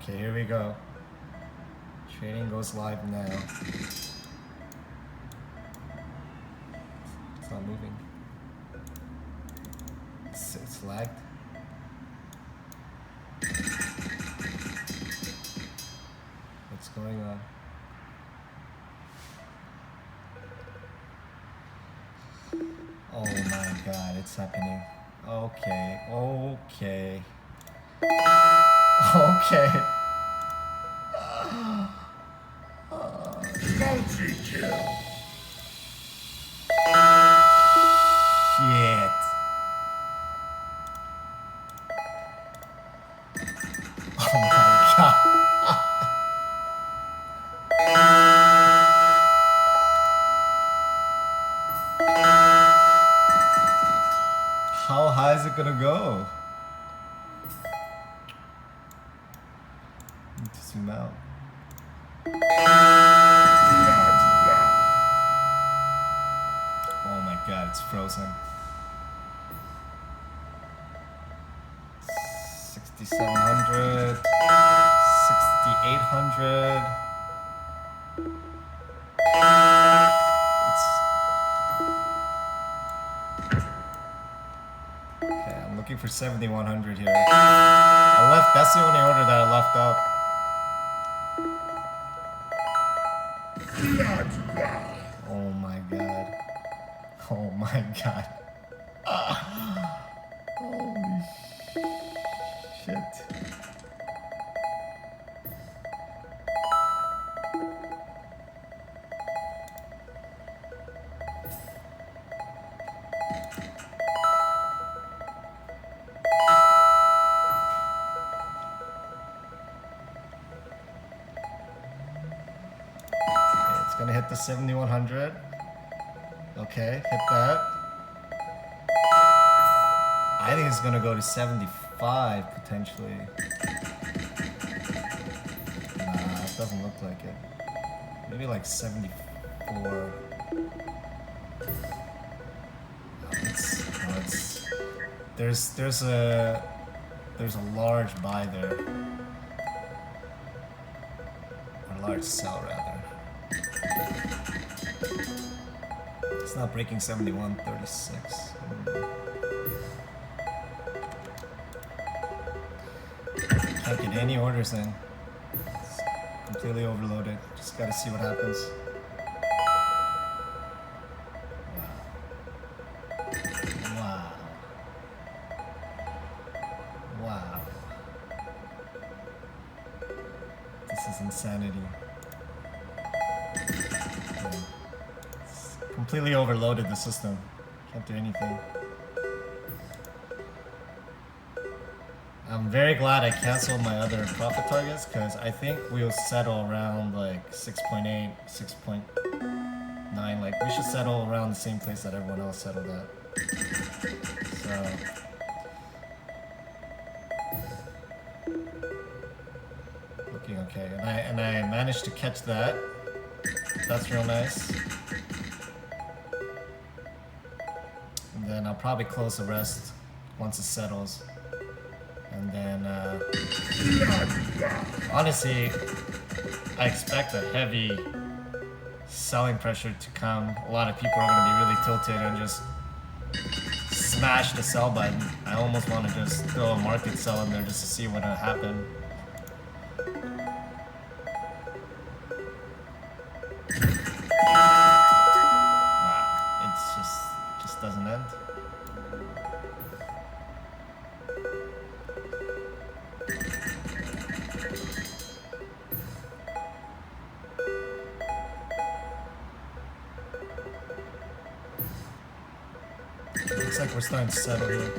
Okay, here we go. Trading goes live now. It's not moving. It's lagged. What's going on? Oh my god, it's happening. Okay, okay. Okay. Multi-kill. Shit. Oh my god. How high is it gonna go? Need to zoom out. Oh my god, it's frozen. 6,700, 6,800. Okay, I'm looking for 7,100 here. That's the only order that I left up. Oh my god. Oh my god. Holy shit. Okay, it's gonna hit the 7,100. Okay, hit that. I think it's gonna go to 75 potentially. Nah, it doesn't look like it. Maybe like 74. There's a large buy there. Or a large sell rather. It's not breaking 71.36. Can't get any orders in. It's completely overloaded. Just gotta see what happens. Wow. Wow. Wow. This is insanity. It's completely overloaded the system. Can't do anything. I'm very glad I canceled my other profit targets because I think we'll settle around like 6.8, 6.9. Like we should settle around the same place that everyone else settled at. So looking okay, and I managed to catch that. That's real nice. And then I'll probably close the rest once it settles. And then, honestly, I expect a heavy selling pressure to come. A lot of people are going to be really tilted and just smash the sell button. I almost want to just throw a market sell in there just to see what will happen. Wow, it just doesn't end. Looks like we're starting to settle here.